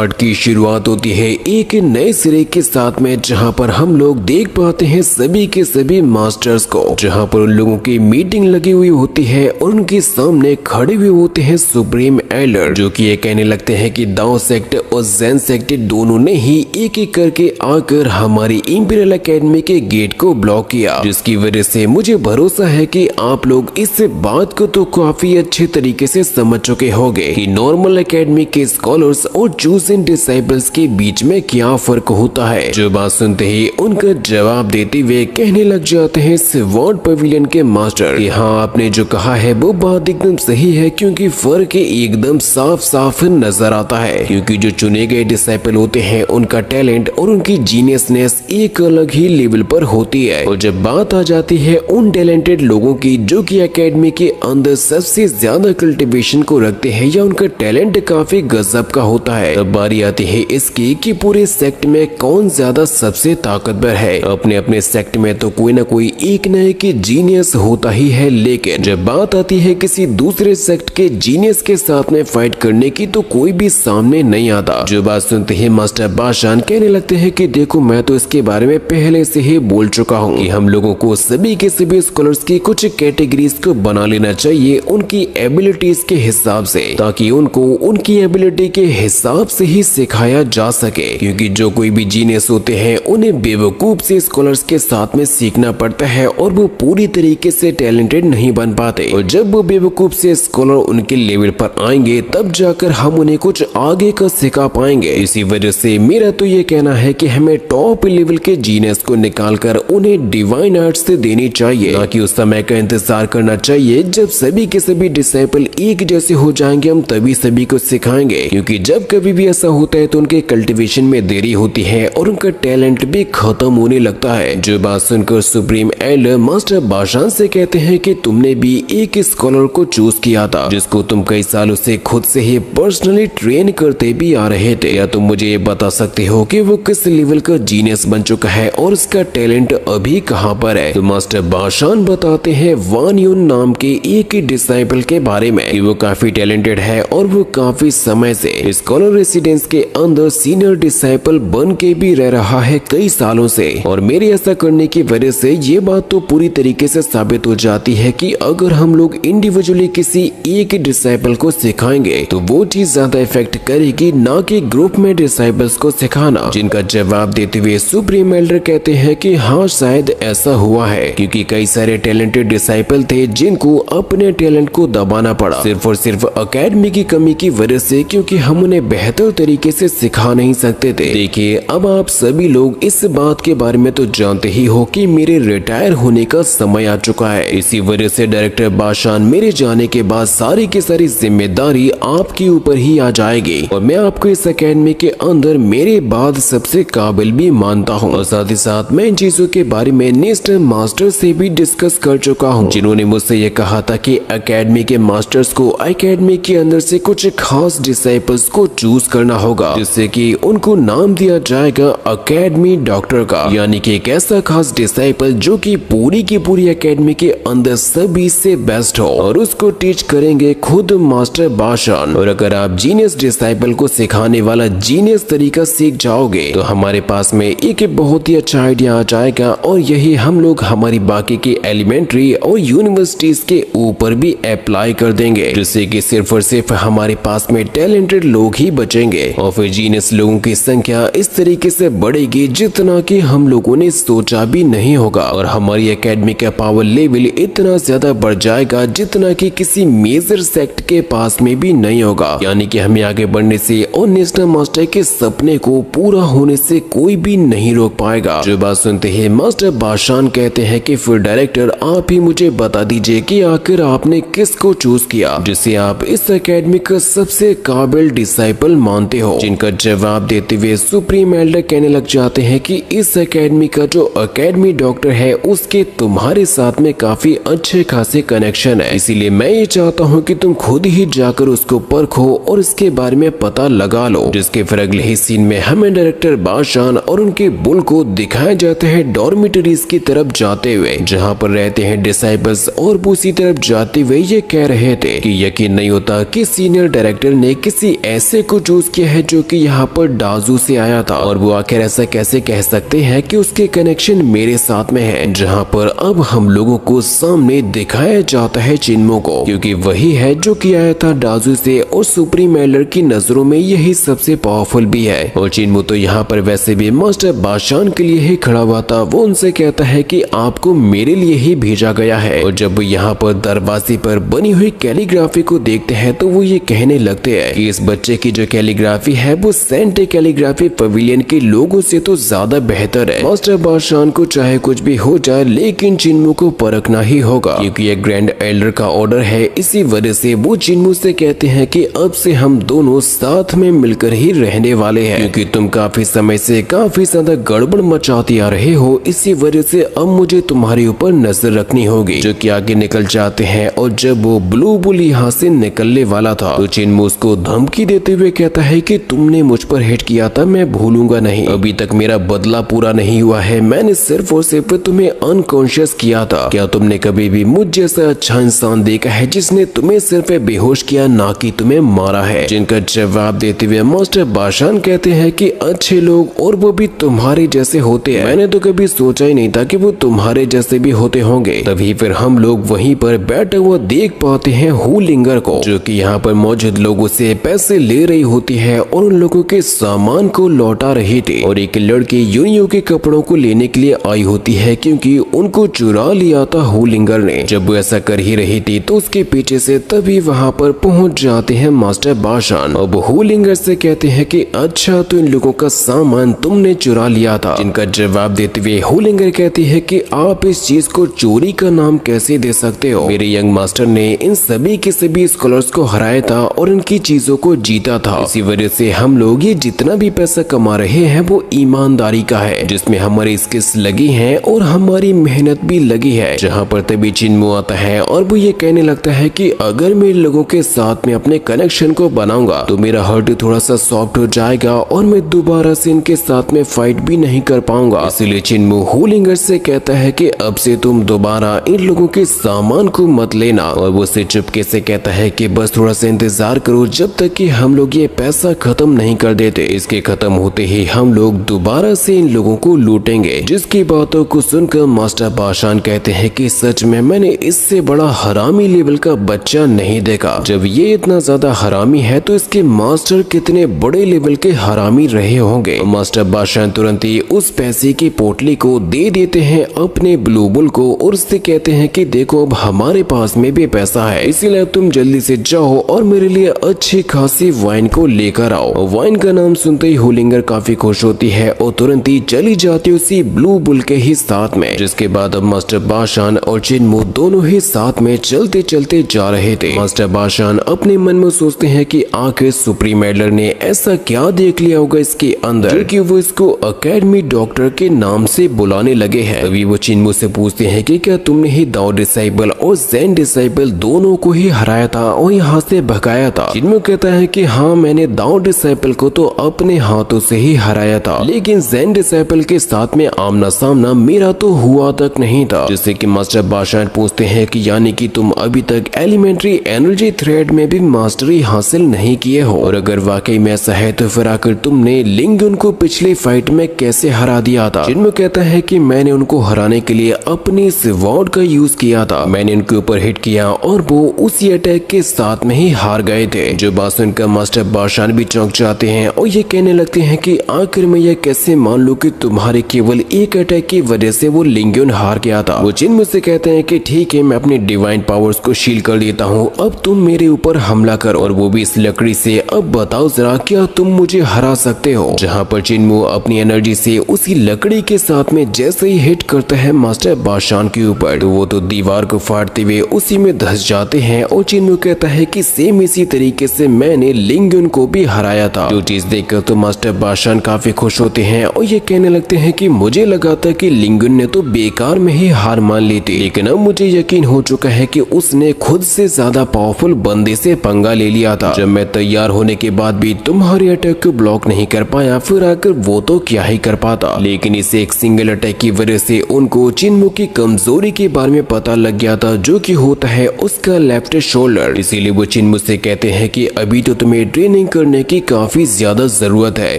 Part की शुरुआत होती है एक नए सिरे के साथ में, जहां पर हम लोग देख पाते हैं सभी के सभी मास्टर्स को, जहां पर उन लोगों की मीटिंग लगी हुई होती है और उनके सामने खड़े हुए होते हैं सुप्रीम एल्डर, जो कि ये कहने लगते हैं कि दाओ सेक्ट और जेन सेक्ट दोनों ने ही एक एक करके आकर हमारी इंपीरियल एकेडमी के गेट को ब्लॉक किया, जिसकी वजह से मुझे भरोसा है कि आप लोग इस बात को तो काफी अच्छे तरीके से समझ चुके होंगे कि नॉर्मल एकेडमी के स्कॉलर्स और चूजन डिसाइपल्स के बीच में क्या फर्क होता है। जो बात सुनते ही उनका जवाब देते हुए कहने लग जाते हैं स्वॉर्ड पवेलियन के मास्टर कि हाँ, आपने जो कहा है वो बात एकदम सही है, क्योंकि फर्क एकदम साफ साफ नजर आता है, क्योंकि जो चुने गए डिसाइपल होते हैं उनका टैलेंट और उनकी जीनियसनेस एक अलग ही लेवल पर होती है। और जब बात आ जाती है उन टैलेंटेड लोगों की जो कि एकेडमी के अंदर सबसे ज्यादा कल्टीवेशन को रखते हैं या उनका टैलेंट काफी गजब का होता है, तब बारी आती है इसकी कि पूरे सेक्ट में कौन ज्यादा सबसे ताकतवर है। अपने अपने सेक्ट में तो कोई ना कोई एक न एक जीनियस होता ही है, लेकिन जब बात आती है किसी दूसरे सेक्ट के जीनियस के साथ में फाइट करने की तो कोई भी सामने नहीं आता। जो बात सुनते ही मास्टर बाशान कहने लगते हैं कि देखो, मैं तो इसके बारे में पहले से ही बोल चुका हूँ कि हम लोगों को सभी के सभी स्कॉलर्स की कुछ कैटेगरीज को बना लेना चाहिए उनकी एबिलिटीज के हिसाब से, ताकि उनको उनकी एबिलिटी के हिसाब से ही सिखाया जा सके, क्योंकि जो कोई भी जीनियस होते हैं उन्हें बेवकूफ से स्कॉलर्स के साथ में सीखना पड़ता है और वो पूरी तरीके से टैलेंटेड नहीं बन पाते। और जब वो बेवकूफ से स्कॉलर उनके लेवल पर आएंगे तब जाकर हम उन्हें कुछ आगे का सिखा पाएंगे। इसी वजह से मेरा तो ये कहना है कि हमें टॉप लेवल के जीनियस को निकालकर उन्हें डिवाइन आर्ट्स से देनी चाहिए, ना कि उस समय का इंतजार करना चाहिए जब सभी के सभी डिसाइपल एक जैसे हो जाएंगे हम तभी सभी को सिखाएंगे, क्योंकि जब कभी भी ऐसा होता है तो उनके कल्टीवेशन में देरी होती है और उनका टैलेंट भी खत्म होने लगता है। जो बात सुनकर सुप्रीम एल्डर मास्टर बाशान से कहते हैं कि तुमने भी एक स्कॉलर को चूज किया था जिसको तुम कई सालों से खुद से ही पर्सनली ट्रेन करते भी आ रहे थे, या तुम मुझे ये बता सकते हो कि वो किस लेवल का जीनियस बन चुका है और उसका टैलेंट अभी कहाँ पर है। तो मास्टर बाशान बताते हैं वान यून नाम के एक डिसाइपल के बारे में कि वो काफी टैलेंटेड है और वो काफी समय से स्कॉलर रेसिडेंस के अंदर सीनियर डिसाइपल बन के भी रह रहा है कई सालों से। और मेरे ऐसा करने की वजह से ये बात तो पूरी तरीके से साबित हो जाती है कि अगर हम लोग इंडिविजुअली किसी एक डिसाइपल को सिखाएंगे तो वो चीज ज्यादा इफेक्ट करेगी, ना कि ग्रुप में डिसाइपल्स को सिखाना। जिनका जवाब देते हुए सुप्रीम एल्डर कहते हैं कि हाँ, शायद ऐसा हुआ है, क्योंकि कई सारे टैलेंटेड डिसाइपल थे जिनको अपने टैलेंट को दबाना पड़ा सिर्फ और सिर्फ एकेडमी की कमी की वजह से, क्योंकि हम उन्हें बेहतर तरीके से सिखा नहीं सकते थे। देखिए, अब आप सभी लोग इस बात के बारे में तो जानते ही हो कि मेरे रिटायर होने का समय आ चुका है। इसी वजह से डायरेक्टर बाशान मेरे जाने के बाद सारी की सारी जिम्मेदारी आपके ऊपर ही आ जाएगी, और मैं आपको इस एकेडमी के अंदर मेरे बाद सबसे काबिल भी मानता हूँ। और साथ ही साथ मैं इन चीजों के बारे में नेक्स्ट मास्टर से भी डिस्कस कर चुका हूँ, जिन्होंने मुझसे ये कहा था कि एकेडमी के मास्टर्स को एकेडमी के अंदर से कुछ खास डिसाइपल्स को चूज करना होगा, जिससे कि उनको नाम दिया जाएगा एकेडमी डॉक्टर का, यानी कि एक ऐसा खास डिसाइपल जो कि पूरी की पूरी एकेडमी के अंदर सभी से बेस्ट हो, और उसको टीच करेंगे खुद मास्टर बाशान। और अगर आप जीनियस डिसाइपल को सिखाने वाला जीनियस तरीका सीख जाओगे तो हमारे पास में एक बहुत ही अच्छा आइडिया आ जाएगा, और यही हम लोग हमारी बाकी की एलिमेंट्री और यूनिवर्सिटीज के ऊपर भी अप्लाई कर देंगे, जिससे कि सिर्फ और सिर्फ हमारे पास में टैलेंटेड लोग ही बचेंगे, और फिर जीनियस लोगों की संख्या इस तरीके से बढ़ेगी जितना कि हम लोगों ने सोचा भी नहीं होगा, और हमारी एकेडमी का पावर लेवल इतना ज्यादा बढ़ जाएगा जितना कि किसी मेजर सेक्ट के पास में भी नहीं होगा। यानी कि हमें आगे बढ़ने से और नेशनल मास्टर के सपने को पूरा होने से कोई भी नहीं रोक पाएगा। जो बात सुनते ही मास्टर बाशान कहते हैं कि फिर डायरेक्टर आप ही मुझे बता दीजिए कि आखिर आपने किसको चूज किया जिसे आप इस एकेडमी का सबसे काबिल डिसाइपल मानते हो। जिनका जवाब देते हुए सुप्रीम एल्डर कहने लग जाते हैं कि इस एकेडमी का जो एकेडमी डॉक्टर है उसके तुम्हारे साथ में काफी अच्छे खासे कनेक्शन है, इसीलिए मैं ये चाहता हूँ कि तुम खुद ही जाकर उसको परखो और इसके बारे में पता लगा लो। जिसके फिर अगले ही सीन में हमें डायरेक्टर बाशान और उनके बुल को दिखाया जाते हैं डॉर्मिटरीज की तरफ जाते हुए, जहाँ पर रहते हैं डिसाइपल्स, और उसी तरफ जाते हुए ये कह रहे थे कि यकीन नहीं होता कि सीनियर डायरेक्टर ने किसी ऐसे को चूज किया है जो कि यहाँ पर डाजू से आया था, और वो आखिर ऐसा कैसे कह सकते हैं कि उसके कनेक्शन मेरे साथ में है। जहाँ पर अब हम लोगों को सामने दिखाया जाता है चिन्मो को, क्योंकि वही है जो कि आया था डाजू से, और सुप्रीम एल्डर की नजरों में यही सबसे पावरफुल भी है। और चिन्मो तो यहाँ पर वैसे भी मास्टर बादशाह के लिए ही खड़ा हुआ था। वो उनसे कहता है कि आपको मेरे लिए ही भेजा गया है। और जब यहाँ पर दरवाजे पर बनी हुई कैलीग्राफी को देखते हैं तो वो ये कहने लगते हैं कि इस बच्चे की जो कैलीग्राफी है वो सेंट कैलीग्राफी पवेलियन के लोगों से तो ज्यादा बेहतर है। मास्टर बादशाह को चाहे कुछ भी हो जाए लेकिन चिन्मो को परखना ही होगा, क्योंकि ये ग्रैंड एल्डर का ऑर्डर है। इसी वजह से वो चिन्मो से कहते हैं कि अब से हम दोनों साथ में मिलकर ही रहने वाले हैं, क्योंकि तुम काफी समय से काफी ज्यादा गड़बड़ मचाती आ रहे हो। इसी वजह से अब मुझे तुम्हारे ऊपर नजर रखनी होगी। जो कि आगे निकल जाते हैं, और जब वो ब्लू बुल यहाँ से निकलने वाला था तो चिन्मो उसको धमकी देते हुए कहता है कि तुमने मुझ पर हिट किया था, मैं भूलूंगा नहीं। अभी तक मेरा बदला पूरा नहीं हुआ है। मैंने सिर्फ और सिर्फ तुम्हें अनकॉन्शियस किया था। क्या तुमने कभी भी मुझ जैसा अच्छा इंसान देखा है जिसने तुम्हें सिर्फ बेहोश किया, ना कि तुम्हें मारा है? जिनका जवाब देते हुए मास्टर बादशाह कहते हैं कि अच्छे लोग और वो भी तुम्हारे जैसे होते हैं। मैंने तो कभी सोचा ही नहीं था कि वो तुम्हारे जैसे भी होते होंगे। तभी फिर हम लोग वहीं पर बैठे हुए देख पाते हैं हुलिंगर को, जो कि यहाँ पर मौजूद लोगों से पैसे ले रही होती है और उन लोगों के सामान को लौटा रही थी। और एक लड़की यूनियो के कपड़ों को लेने के लिए आई होती है, क्योंकि उनको चुरा लिया था हुलिंगर ने। जब वो ऐसा कर ही रही थी तो उसके पीछे से तभी वहाँ पर पहुँच जाते हैं मास्टर बादशाह। अब हुलिंगर से कहते हैं कि अच्छा तो इन लोगों का सामान तुमने चुरा लिया था। जिनका जवाब देते हुए हुलिंगर कहती है कि आप इस चीज को चोरी का नाम कैसे दे सकते हो? मेरे यंग मास्टर ने इन सभी के सभी स्कॉलर्स को हराया था और इनकी चीजों को जीता था। इसी वजह से हम लोग ये जितना भी पैसा कमा रहे हैं वो ईमानदारी का है, जिसमें हमारी स्किल्स लगी हैं और हमारी मेहनत भी लगी है। जहाँ पर तभी चिन्मो आता है और वो ये कहने लगता है कि अगर मैं लोगों के साथ में अपने कनेक्शन को बनाऊंगा तो मेरा हार्ट थोड़ा सा सॉफ्ट हो जाएगा और मैं दोबारा से इनके साथ में फाइट भी नहीं कर पाऊंगा। इसलिए चिन्मो हुलिंगर से कहता है कि अब से तुम दोबारा इन लोगों के सामान को मत लेना। और वो से चुपके से कहता है कि बस थोड़ा सा इंतजार करो जब तक कि हम लोग ये पैसा खत्म नहीं कर देते। इसके खत्म होते ही हम लोग दोबारा से इन लोगों को लूटेंगे। जिसकी बातों को सुनकर मास्टर बादशाह कहते हैं कि सच में मैंने इससे बड़ा हरामी लेवल का बच्चा नहीं देखा। जब ये इतना ज्यादा हरामी है तो इसके मास्टर कितने बड़े लेवल के हरामी रहे होंगे। मास्टर बादशाह तुरंत ही उस पैसे की पोटली को दे देते हैं अपने ब्लू बुल को और उससे कहते हैं कि देखो अब हमारे पास में भी पैसा है, इसीलिए तुम जल्दी से जाओ और मेरे लिए अच्छी खासी वाइन को लेकर आओ। वाइन का नाम सुनते ही हुलिंगर काफी खुश होती है और तुरंत ही चली जाती उसी ब्लू बुल के ही साथ में। जिसके बाद अब मास्टर बादशाह और चिन्मो दोनों ही साथ में चलते चलते जा रहे थे। मास्टर बादशाह अपने मन में सोचते हैं कि आखिर सुप्रीम एल्डर ने ऐसा क्या देख लिया होगा इसके अंदर कि वो इसको अकेडमी डॉक्टर के नाम से बुलाने लगे हैं। तभी वो चिन्मो से पूछते हैं कि क्या तुमने ही दाओ डिसाइबल और ज़ेन डिसाइबल दोनों को ही हराया था और यहाँ से भगाया था? चिन्मो कहता है कि हाँ, मैंने दाओ डिसाइबल को तो अपने हाथों से ही हराया था, लेकिन ज़ेन डिसाइबल के साथ में आमना सामना मेरा तो हुआ तक नहीं था। जिससे कि मास्टर बादशाह पूछते हैं कि यानी कि तुम अभी तक एलिमेंट्री एनर्जी थ्रेड में भी मास्टरी हासिल नहीं किए हो, और अगर वाकई में ऐसा है तो फिर आकर तुमने लिंगन को पिछली फाइट में कैसे हरा दिया था? चिन्मो कहता है कि मैंने उनको हराने के लिए अपनी स्वॉर्ड का यूज किया था। मैंने उनके ऊपर हिट किया और वो उसी अटैक के साथ में ही हार गए थे। जो बात सुनकर मास्टर बादशाह भी चौंक जाते हैं और ये कहने लगते हैं कि आखिर मैं ये कैसे मान लूं कि तुम्हारे केवल एक अटैक की वजह से वो लिंगन हार गया था? वो चिन्मो से कहते हैं कि ठीक है, मैं अपनी डिवाइन पावर्स को शील कर देता हूँ, अब तुम मेरे ऊपर हमला करो, और वो भी इस लकड़ी से। अब बताओ जरा, क्या तुम मुझे हरा सकते हो? जहाँ पर चिन्मो अपनी एनर्जी से उसी लकड़ी के साथ में जैसे ही हिट करता है मास्टर बादशाह के ऊपर तो वो तो दीवार को फाड़ते हुए उसी में धंस जाते हैं। और चिन्मो कहता है कि सेम इसी तरीके से मैंने लिंगन को भी हराया था। जो चीज देखकर तो मास्टर बादशाह काफी खुश होते हैं और ये कहने लगते हैं कि मुझे लगा था कि लिंगन ने तो बेकार में ही हार मान ली थी, लेकिन अब मुझे यकीन हो चुका है कि उसने खुद से ज्यादा पावरफुल बंदे से पंगा ले लिया था। जब मैं तैयार होने के बाद भी तुम्हारे अटैक को ब्लॉक नहीं कर पाया, फिर आकर वो तो क्या ही कर पाता। लेकिन इस एक सिंगल अटैक की वजह से उनको चिन्मो की कमजोरी के बारे में पता लग गया था, जो कि होता है उसका लेफ्ट शोल्डर। इसीलिए वो चिन्मो से कहते हैं कि अभी तो तुम्हें ट्रेनिंग करने की काफी ज्यादा जरूरत है,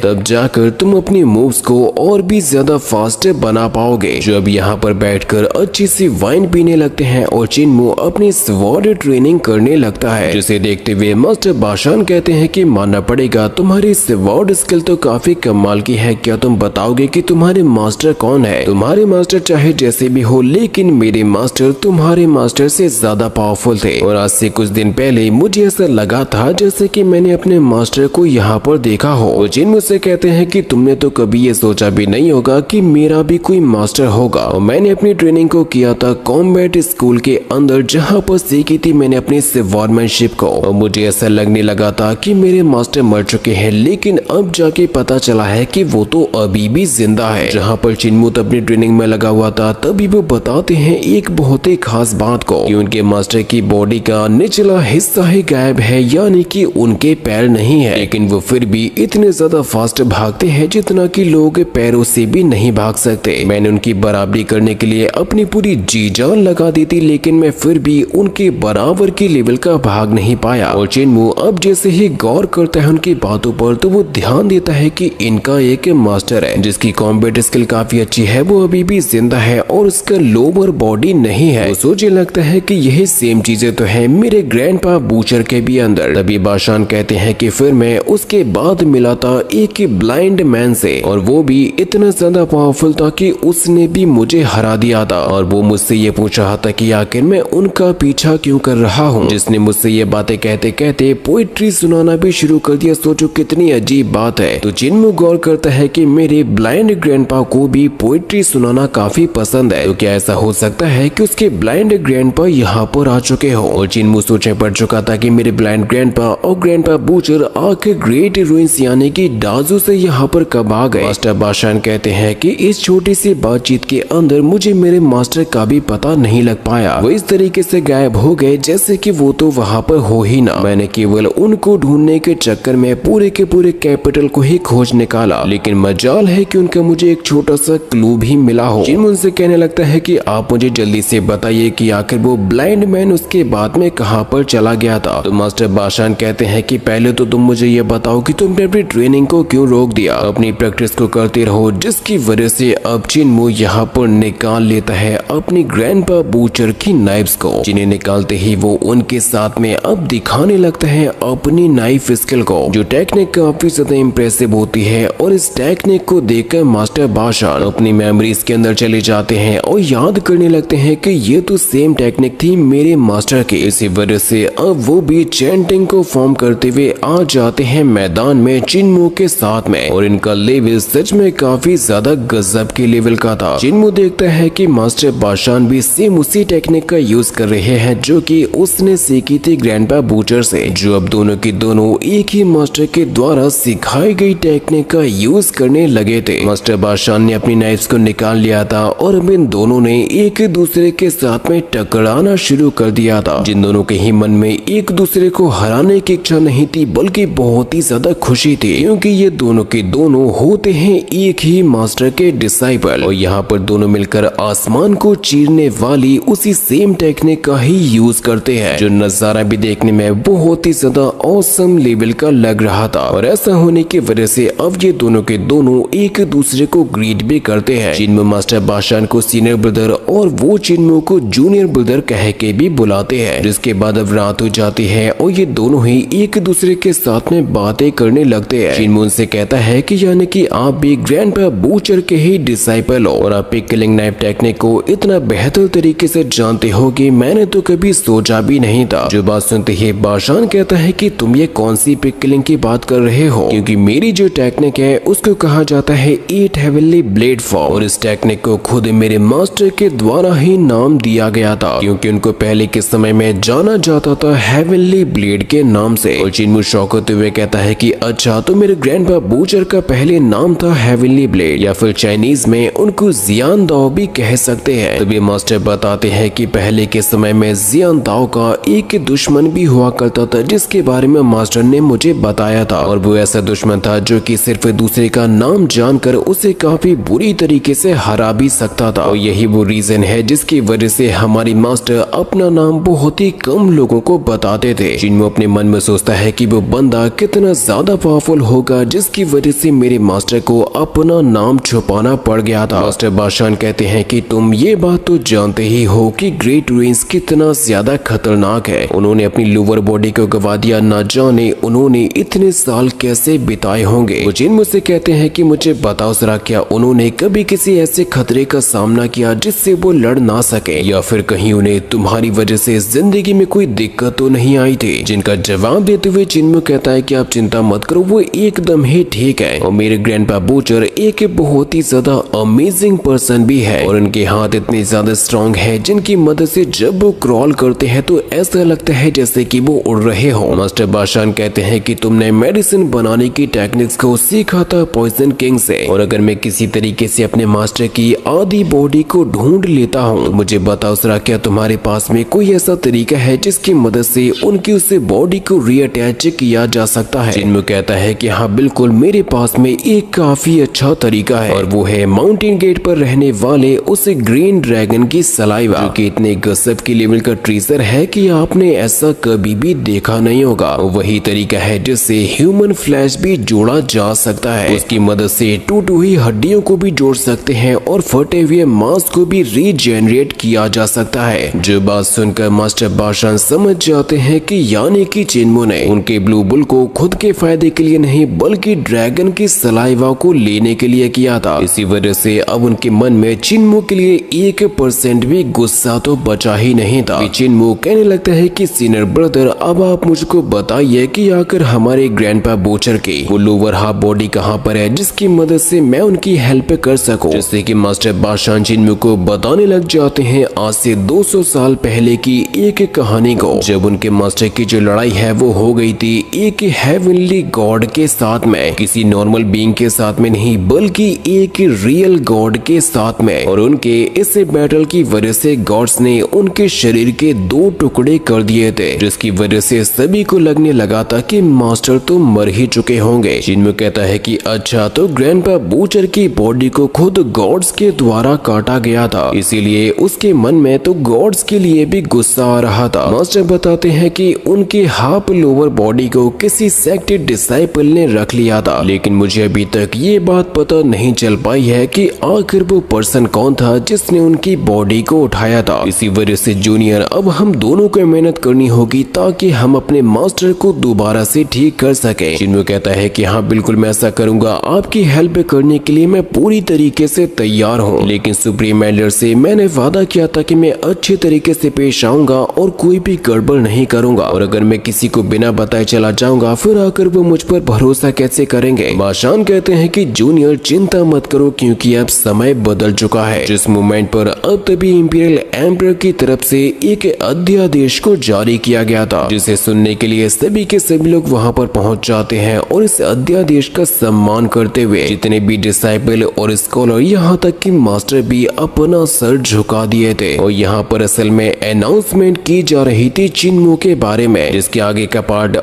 तब जाकर तुम अपनी मूव्स को और भी ज्यादा फास्ट बना पाओगे। जो अब यहाँ पर बैठकर अच्छी सी वाइन पीने लगते हैं और चिन्मू अपनी स्वॉर्ड ट्रेनिंग करने लगता है, जिसे देखते हुए मास्टर बाशान कहते हैं कि मानना पड़ेगा तुम्हारी स्वॉर्ड स्किल तो काफी कमाल की है, क्या तुम बताओगे कि तुम्हारे मास्टर कौन है? तुम्हारे मास्टर चाहे जैसे भी हो, लेकिन मेरे मास्टर तुम्हारे मास्टर से ज्यादा पावरफुल थे, और आज से कुछ दिन पहले मुझे ऐसा लगा था जैसे कि मैंने अपने मास्टर को यहाँ पर देखा हो। वो चिन्मू से कहते हैं कि तुमने तो कभी ये सोचा भी नहीं होगा कि मेरा भी कोई मास्टर होगा, और मैंने अपनी ट्रेनिंग को किया था कॉम्बैट स्कूल के अंदर, जहाँ पर सीखी थी मैंने अपनी स्वॉर्डमैनशिप को, और मुझे ऐसा लगने लगा था कि मेरे मास्टर मर चुके हैं, लेकिन अब जाके पता चला है कि वो तो अभी भी जिंदा है। जहाँ पर चिन्मू अपनी ट्रेनिंग में लगा हुआ था, तभी वो बताते हैं एक बहुत ही खास बात को कि उनके मास्टर की बॉडी का निचला हिस्सा ही गायब है, यानी कि उनके पैर नहीं है, लेकिन वो फिर भी इतने ज्यादा फास्ट भागते हैं जितना कि लोग पैरों से भी नहीं भाग सकते। मैंने उनकी बराबरी करने के लिए अपनी पूरी जी जान लगा दी थी, लेकिन मैं फिर भी उनके बराबर की लेवल का भाग नहीं पाया। और चिन्मू अब जैसे ही गौर करता है उनकी बातों पर, तो वो ध्यान देता है कि इनका एक मास्टर है जिसकी कॉम्बैट स्किल काफी अच्छी है, वो अभी भी जिंदा है और उसका लोअर बॉडी नहीं है। वो सोचने लगता है कि यही सेम चीजें तो है मेरे ग्रैंडपा बूचर के भी अंदर। तभी बाशान कहते हैं कि फिर मैं उसके बाद मिला था एक ब्लाइंड मैन से, और वो भी इतना ज्यादा पावरफुल था कि उसने भी मुझे हरा दिया था, और वो मुझसे ये पूछ रहा था कि आखिर मैं उनका पीछा क्यों कर रहा हूँ, जिसने मुझसे ये बातें कहते कहते पोइट्री सुनाना भी शुरू कर दिया। सोचो कितनी अजीब बात है। तो चिन्मू गौर करता है कि मेरे ब्लाइंड ग्रैंडपा को भी पोइट्री सुनाना काफी पसंद है, तो क्या ऐसा हो सकता है कि उसके ब्लाइंड ग्रैंडपा यहाँ पर आ चुके हो? और चिन्मू सोचने पड़ चुका था कि मेरे ब्लाइंड ग्रैंडपा और ग्रैंडपा बूचर आखिर ग्रेट रूइंस यानी कि डाजू से यहाँ पर कब आ गए? मास्टर बाशान कहते हैं कि इस छोटी सी बातचीत के अंदर मुझे मेरे मास्टर का भी पता नहीं लग पाया, वो इस तरीके से गायब हो गए जैसे कि वो तो वहाँ पर हो ही ना। मैंने केवल उनको ढूंढने के चक्कर में पूरे के पूरे कैपिटल को ही खोज निकाला, लेकिन मजाल है कि उनका मुझे एक छोटा सा क्लू भी मिला हो। चिन्मू उनसे कहने लगता है कि आप मुझे जल्दी से बताइए कि आखिर वो ब्लाइंड मैन उसके बाद में कहाँ पर चला गया था। तो मास्टर बाशान कहते हैं कि पहले तो तुम मुझे ये बताओ कि तुमने अपनी ट्रेनिंग को क्यों रोक दिया, अपनी प्रैक्टिस को करते रहो, जिसकी वजह से अब चिन्मू यहाँ पर निकाल लेता है अपनी ग्रैंडपा बूचर की नाइफ्स को, जिन्हें निकालते ही वो उनके साथ में अब दिखाने लगता है अपनी नाइफ स्किल को, जो टेक्निक काफी ज्यादा इम्प्रेसिव होती है। और इस टेक्निक को देखकर मास्टर बाशान अपनी मेमोरीज के अंदर चले जाते हैं और याद करने लगते हैं कि ये तो सेम टेक्निक थी मेरे मास्टर की। इसी वजह से अब वो भी चैंटिंग को फॉर्म करते हुए आ जाते हैं मैदान में चिन्मू के साथ में, और इनका लेवल सच में काफी ज्यादा गजब के लेवल का था। चिन्मू देखता है कि मास्टर बाशान भी सेम उसी टेक्निक का यूज कर रहे हैं जो कि उसने सीखी थी ग्रैंडपा बूचर से, जो अब दोनों की दोनों एक ही मास्टर के द्वारा सिखाई गई टेक्निक का यूज करने लगे थे। मास्टर बाशान ने अपनी नाइफ्स को निकाल लिया था और अब इन दोनों ने एक दूसरे के साथ में टकराना शुरू कर दिया था, जिन दोनों के ही मन में एक दूसरे को हराने की इच्छा नहीं थी बल्कि बहुत ही ज्यादा खुशी थी, क्योंकि ये दोनों के दोनों होते हैं एक ही मास्टर के डिसाइपल, और यहाँ पर दोनों मिलकर आसमान को चीरने वाली उसी सेम टेक्निक का ही यूज करते हैं, जो नजारा भी देखने में बहुत ही ज्यादा ऑसम लेवल का लग रहा था। और ऐसा होने की वजह से अब ये दोनों के दोनों एक दूसरे को ग्रीट भी करते हैं। चिन्मू मास्टर बाशान को सीनियर ब्रदर और वो चिन्मू को जूनियर ब्रदर कह के भी बुलाते हैं। जिसके बाद अब रात हो जाती है और ये दोनों ही एक दूसरे के साथ में बातें करने लगते हैं। चिन्मू उनसे कहता है कि यानी कि आप भी ग्रैंडपा बूचर के ही डिसाइपल हो और आप किलिंग नाइफ टेक्निक को इतना बेहतर तरीके से जानते हो कि मैंने तो कभी सोचा भी नहीं था। जो बात सुनते ही बाशान कहता है कि तुम ये कौन सी पिक किलिंग की बात कर रहे हो, क्योंकि मेरी जो टेक्निक है उसको कहा जाता है 8 हेवनली ब्लेड फॉर्म, और इस टेक्निक को खुद मेरे मास्टर के द्वारा ही नाम दिया गया था, क्योंकि उनको पहले के समय में जाना जाता था हेवनली ब्लेड के नाम से। और चिन्मू शौक होते हुए कहता है कि अच्छा, तो मेरे ग्रैंडपा बूचर का पहले नाम था हेवनली ब्लेड, या फिर चाइनीज में उनको जियान दाओ भी कह सकते हैं। तभी मास्टर बताते हैं कि पहले के समय में जियान दाओ का एक दुश्मन भी हुआ करता था, जिसके बारे में मास्टर ने मुझे बताया था, और वो ऐसा दुश्मन था जो कि सिर्फ दूसरे का नाम जानकर उसे काफी बुरी तरीके से हरा भी सकता था। और यही वो रीजन है जिसकी वजह से हमारी मास्टर अपना नाम बहुत ही कम लोगों को बताते थे। जिन्मो अपने मन में सोचता है कि वो बंदा कितना ज्यादा पावरफुल होगा जिसकी वजह से मेरे मास्टर को अपना नाम छुपाना पड़ गया था। मास्टर बाशान कहते हैं कि तुम ये बात तो जानते ही हो कि ग्रेट रेंज कितना ज्यादा खतरनाक है। उन्होंने अपनी लोअर बॉडी को गवा दिया, ना जाने उन्होंने इतने साल कैसे बिताए होंगे। वो जिन्मो से कहते हैं कि मुझे बताओ जरा, क्या उन्होंने कभी किसी ऐसे खतरे का सामना किया जिससे वो लड़ ना सके, या फिर कहीं उन्हें तुम्हारी वजह से जिंदगी में कोई दिक्कत तो नहीं आई थी। जिनका जवाब देते हुए जिन्मो कहता है कि आप चिंता मत करो, वो एकदम ही ठीक है और मेरे ग्रैंडपा बूचर एक बहुत ही ज्यादा अमेजिंग पर्सन भी है और उनके हाथ इतने ज्यादा स्ट्रॉन्ग है जिनकी मदद से जब वो क्रॉल करते हैं तो ऐसा लगता है जैसे कि वो उड़ रहे हो। मास्टर बाशान कहते हैं कि तुमने मेडिसिन बनाने की टेक्निक्स को सीखा था पॉइजन किंग से, और अगर मैं किसी तरीके से अपने मास्टर की आधी बॉडी को ढूंढ लेता हूँ तो मुझे बताओ जरा, क्या तुम्हारे पास में कोई ऐसा तरीका है जिसकी मदद से उनकी उस बॉडी को रीअटैच किया जा सकता है। जिन्मो कहता है कि हाँ बिल्कुल, मेरे पास में एक काफी अच्छा तरीका है और वो है माउंटेन गेट पर रहने वाले उस ग्रीन ड्रैगन की सलाइवा, जो कि इतने गजब की लेवल का ट्रीजर है कि आपने ऐसा कभी भी देखा नहीं होगा। वही तरीका है जिससे ह्यूमन फ्लैश भी जोड़ा जा सकता है। उसकी मदद से टूटी हुई हड्डियों को भी जोड़ सकते हैं और फटे हुए मांस को भी रीजेनरेट किया जा सकता है। जो बात सुनकर मास्टर बाशान समझ जाते हैं कि यानी कि जिन्मो ने उनके ब्लू बुल को खुद के फायदे के लिए नहीं बल्कि ड्रैगन की सलाइवा को लेने के लिए किया था। इसी वजह से अब उनके मन में जिन्मो के लिए 1% भी गुस्सा तो बचा ही नहीं था। जिन्मो कहने लगता है कि सीनियर ब्रदर, अब आप मुझको बताइए कि आखिर हमारे ग्रैंडपा बूचर की वो लोअर हाफ बॉडी कहाँ पर है जिसकी मदद से मैं उनकी हेल्प कर सकूं। जैसे कि मास्टर बाशान जिन्मो को बताने लग जाते हैं आज से 200 साल पहले की एक कहानी को, जब उनके मास्टर की जो लड़ाई है वो हो गई थी एक हेवनली गॉड के साथ में, किसी नॉर्मल बीइंग के साथ में नहीं बल्कि एक रियल गॉड के साथ में। और उनके इस बैटल की वजह से गॉड्स ने उनके शरीर के 2 टुकड़े कर दिए थे, जिसकी वजह से सभी को लगने लगा था कि मास्टर तो मर ही चुके होंगे। जिन्मो कहता है कि अच्छा, तो ग्रैंडपा बूचर की बॉडी को खुद गॉड्स के द्वारा काटा गया था, इसीलिए उसके मन में तो गॉड्स के लिए भी गुस्सा आ रहा था। मास्टर बताते हैं कि उनके हाफ लोअर बॉडी को किसी सेक्टेड डिसाइपल ने रख लिया था, लेकिन मुझे अभी तक ये बात पता नहीं चल पाई है कि आखिर वो पर्सन कौन था जिसने उनकी बॉडी को उठाया था। इसी वजह से जूनियर, अब हम दोनों को मेहनत करनी होगी ताकि हम अपने मास्टर को दोबारा से ठीक कर सके। जिन्मो कहता है कि हाँ बिल्कुल, मैं ऐसा करूंगा, आपकी हेल्प करने के लिए मैं पूरी तरीके से तैयार हूँ, लेकिन सुप्रीम एल्डर से मैंने वादा किया था कि मैं अच्छे तरीके से पेश आऊंगा और कोई भी गड़बड़ नहीं करूंगा, और अगर मैं किसी को बिना बताए चला जाऊंगा फिर आकर वो मुझ पर भरोसा कैसे करेंगे। बाशान कहते हैं कि जूनियर चिंता मत करो क्योंकि अब समय बदल चुका है। जिस मोमेंट पर अब तभी इंपीरियल एम्परर की तरफ से एक अध्यादेश को जारी किया गया था, जिसे सुनने के लिए सभी के सभी लोग वहां पर पहुंच जाते हैं और इस अध्यादेश का सम्मान करते हुए जितने भी डिसाइपल और स्कॉलर, यहाँ तक कि मास्टर भी अपना सर झुका दिए थे। और यहाँ पर असल में अनाउंसमेंट की जा रही थी जिन्मो के बारे में, जिसके आगे का पार्ट